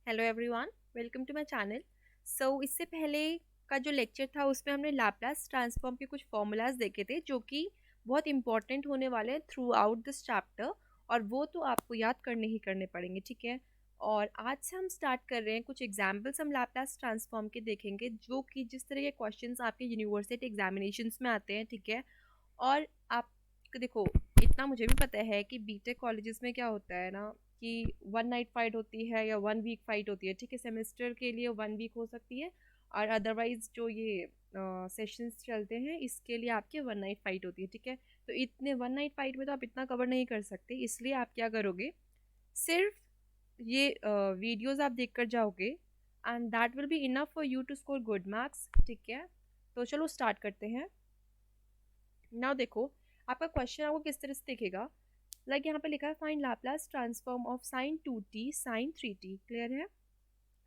Hello everyone, welcome to my channel. इससे पहले का जो लेक्चर था उसमें हमने लाप्लास ट्रांसफॉर्म के कुछ फॉर्मूलाज देखे थे जो कि बहुत इंपॉर्टेंट होने वाले हैं थ्रू आउट दिस चैप्टर, और वो तो आपको याद करने ही करने पड़ेंगे, ठीक है। और आज से हम स्टार्ट कर रहे हैं, कुछ एग्जाम्पल्स हम लाप्लास ट्रांसफॉर्म के देखेंगे जो कि जिस तरह के क्वेश्चंस आपके यूनिवर्सिटी एग्जामिनेशंस में आते हैं, ठीक है। और आप देखो, इतना मुझे भी पता है कि बीटेक कॉलेजेस में क्या होता है ना कि 1 नाइट फाइट होती है या 1 वीक फाइट होती है, ठीक है। सेमेस्टर के लिए 1 वीक हो सकती है, और अदरवाइज जो ये सेशंस चलते हैं इसके लिए आपके 1 नाइट फाइट होती है, ठीक है। तो इतने 1 नाइट फाइट में तो आप इतना कवर नहीं कर सकते, इसलिए आप क्या करोगे, सिर्फ ये वीडियोस आप देख कर जाओगे, and that will be enough for you to score good marks, ठीक है। तो चलो स्टार्ट करते हैं। नाउ देखो, आपका क्वेश्चन आपको किस तरह से दिखेगा। यहाँ पे लिखा है find Laplace transform of sine 2t sine 3t, clear है।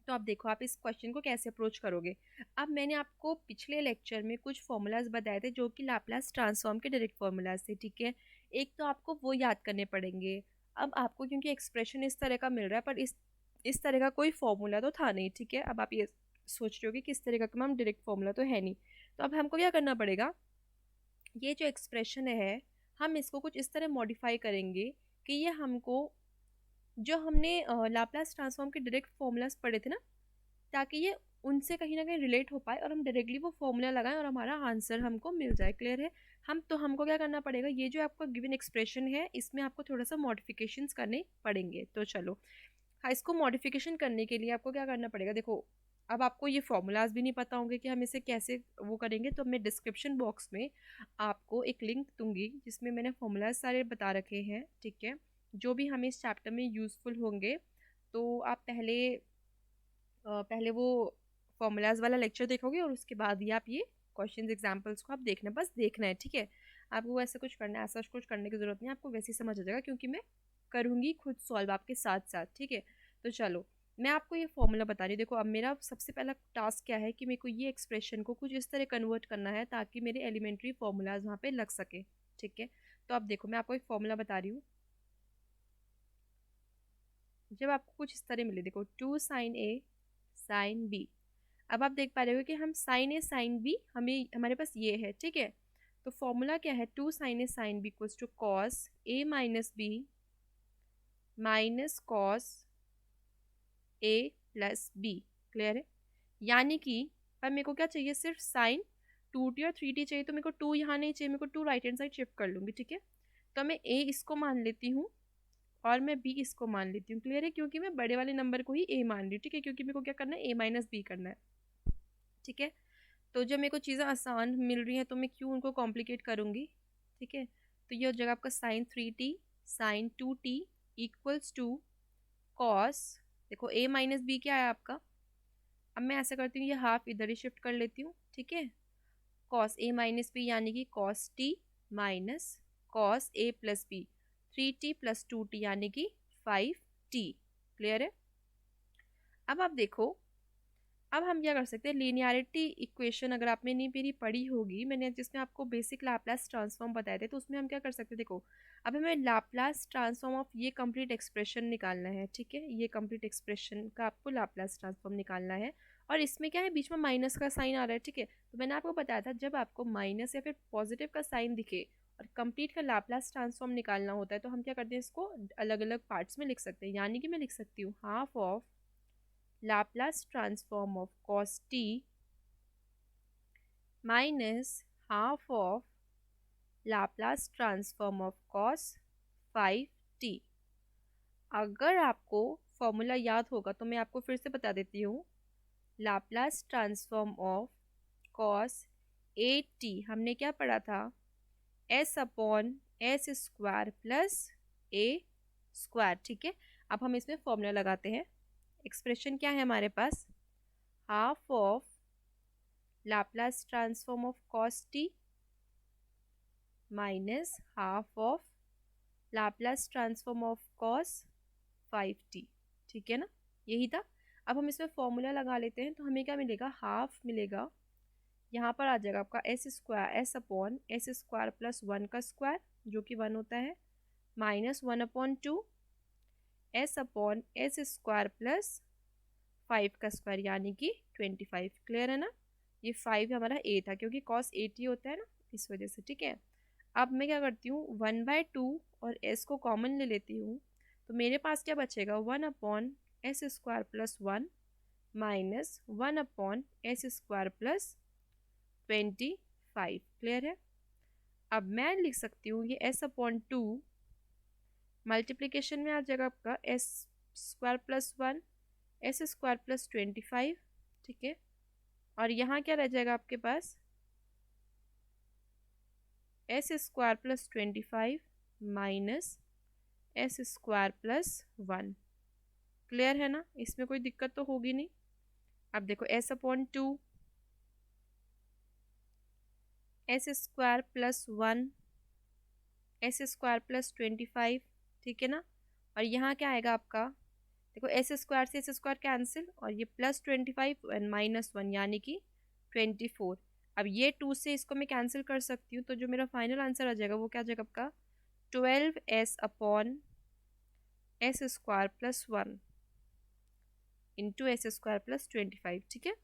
तो आप देखो आप इस क्वेश्चन को कैसे अप्रोच करोगे। अब मैंने आपको पिछले लेक्चर में कुछ फॉर्मूलाज बताए थे जो कि लाप्लास ट्रांसफॉर्म के डायरेक्ट फॉर्मूलाज थे, ठीक है। एक तो आपको वो याद करने पड़ेंगे। अब आपको क्योंकि एक्सप्रेशन इस तरह का मिल रहा है, पर इस तरह का कोई फॉर्मूला तो था नहीं, ठीक है। अब आप ये सोच रहे हो कि किस तरह का, मैम डायरेक्ट फॉर्मूला तो है नहीं। तो अब हमको क्या करना पड़ेगा, ये जो एक्सप्रेशन है हम इसको कुछ इस तरह मॉडिफाई करेंगे कि ये हमको, जो हमने लाप्लास ट्रांसफॉर्म के डायरेक्ट फॉर्मूलाज पढ़े थे ना, ताकि ये उनसे कहीं ना कहीं रिलेट हो पाए और हम डायरेक्टली वो फॉर्मूला लगाएं और हमारा आंसर हमको मिल जाए, क्लियर है। हमको क्या करना पड़ेगा, ये जो आपका गिवन एक्सप्रेशन है इसमें आपको थोड़ा सा मॉडिफिकेशंस करने पड़ेंगे। तो चलो, हाँ, इसको मॉडिफिकेशन करने के लिए आपको क्या करना पड़ेगा, देखो अब आपको ये फॉर्मूलाज भी नहीं पता होंगे कि हम इसे कैसे वो करेंगे, तो मैं डिस्क्रिप्शन बॉक्स में आपको एक लिंक दूंगी जिसमें मैंने फॉर्मूलाज सारे बता रखे हैं, ठीक है, जो भी हमें इस चैप्टर में यूज़फुल होंगे। तो आप पहले वो फॉर्मूलाज वाला लेक्चर देखोगे और उसके बाद ही आप ये क्वेश्चंस एग्जांपल्स को आप देखना, बस देखना है, ठीक है। आपको ऐसा कुछ करना है, ऐसा कुछ करने की ज़रूरत नहीं है, आपको वैसे ही समझ आ जाएगा क्योंकि मैं करूँगी खुद सॉल्व आपके साथ साथ, ठीक है। तो चलो, मैं आपको ये फॉर्मूला बता रही हूँ। देखो अब मेरा सबसे पहला टास्क क्या है कि मेरे को ये एक्सप्रेशन को कुछ इस तरह कन्वर्ट करना है ताकि मेरे एलिमेंट्री फॉर्मूलाज वहाँ पे लग सके, ठीक है। तो अब देखो मैं आपको एक फॉर्मूला बता रही हूँ। जब आपको कुछ इस तरह मिले, देखो 2 sin A साइन बी, अब आप देख पा रहे हो कि हम साइन ए साइन बी हमें हमारे पास ये है, ठीक है। तो फॉर्मूला क्या है, 2 sin A sine B equals to cos A minus B minus cos A plus B, clear है। यानी कि पर मेरे को क्या चाहिए, सिर्फ साइन 2t और 3t चाहिए, तो मेरे को 2 यहाँ नहीं चाहिए, मेरे को 2 राइट हैंड साइड शिफ्ट कर लूँगी, ठीक है। तो मैं ए इसको मान लेती हूँ और मैं बी इसको मान लेती हूँ, क्लियर है, क्योंकि मैं बड़े वाले नंबर को ही ए मान रही हूँ, ठीक है, क्योंकि मेरे को क्या करना है, ए माइनस बी करना है, ठीक है। तो जब मेरे को चीज़ें आसान मिल रही हैं तो मैं क्यों उनको कॉम्प्लिकेट करूँगी, ठीक है। तो ये हो जाएगा आपका sine 3t sine 2t equals to cos, देखो a माइनस बी क्या है आपका। अब मैं ऐसा करती हूँ, ये हाफ इधर ही शिफ्ट कर लेती हूँ, ठीक है। कॉस a माइनस बी यानी कि cos t minus cos a plus B, 3t plus 2t यानी कि 5t, क्लियर है। अब आप देखो, अब हम क्या कर सकते हैं, लीनियरिटी इक्वेशन अगर आपने नहीं मेरी पढ़ी होगी, मैंने जिसमें आपको बेसिक लाप्लास ट्रांसफॉर्म बताए थे, तो उसमें हम क्या कर सकते हैं, देखो अब हमें लाप्लास ट्रांसफॉर्म ऑफ ये कंप्लीट एक्सप्रेशन निकालना है, ठीक है। ये कंप्लीट एक्सप्रेशन का आपको लाप्लास ट्रांसफॉर्म निकालना है, और इसमें क्या है, बीच में माइनस का साइन आ रहा है, ठीक है। तो मैंने आपको बताया था जब आपको माइनस या फिर पॉजिटिव का साइन दिखे और कंप्लीट का लाप्लास ट्रांसफॉर्म निकालना होता है, तो हम क्या करते हैं, इसको अलग अलग पार्ट्स में लिख सकते हैं। यानी कि मैं लिख सकती हूँ half of Laplace transform of cos t minus half of Laplace transform of cos 5t। अगर आपको फॉर्मूला याद होगा तो मैं आपको फिर से बता देती हूँ। Laplace transform of cos 8t हमने क्या पढ़ा था, s upon s square plus a square, ठीक है। अब हम इसमें फॉर्मूला लगाते हैं। एक्सप्रेशन क्या है हमारे पास, half of Laplace transform of cos t minus half of Laplace transform of cos 5t, ठीक है ना, यही था। अब हम इसमें फॉर्मूला लगा लेते हैं, तो हमें क्या मिलेगा, हाफ मिलेगा, यहाँ पर आ जाएगा आपका S square, S upon s square plus 1 का स्क्वायर जो कि 1 होता है, minus 1 upon 2 S upon s square plus 5 का स्क्वायर यानी कि 25। क्लियर है ना? ये 5 हमारा ए था क्योंकि कॉस 80 होता है ना, इस वजह से। ठीक है, अब मैं क्या करती हूँ, 1/2 और एस को कॉमन ले लेती हूँ, तो मेरे पास क्या बचेगा, 1/s² + 1 माइनस 1/s² + 25। क्लियर है? अब मैं लिख सकती हूँ ये s/2 मल्टीप्लीकेशन में आ जाएगा आपका s² + 1 s² + 25। ठीक है, और यहाँ क्या रह जाएगा आपके पास, s² + 25 माइनस s² + 1। क्लियर है ना? इसमें कोई दिक्कत तो होगी नहीं। अब देखो s/2 s² + 1 s² + 25। ठीक है ना? और यहाँ क्या आएगा आपका, देखो s² से s² कैंसिल, और ये +25 एंड -1 यानी कि 24। अब ये 2 से इसको मैं कैंसिल कर सकती हूँ, तो जो मेरा फाइनल आंसर आ जाएगा वो क्या आ जाएगा आपका, 12s/s² + 1 इंटू s² + 25। ठीक है,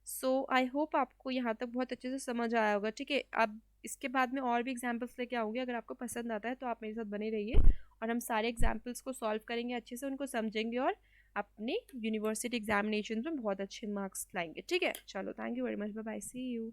सो आई होप आपको यहाँ तक बहुत अच्छे से समझ आया होगा। ठीक है, अब इसके बाद में और भी एग्जाम्पल्स लेके आऊँगी, अगर आपको पसंद आता है तो आप मेरे साथ बने रहिए, और हम सारे एग्जाम्पल्स को सॉल्व करेंगे, अच्छे से उनको समझेंगे और अपने यूनिवर्सिटी एग्जामिनेशन में बहुत अच्छे मार्क्स लाएंगे। ठीक है, चलो, thank you very much, bye bye, see you.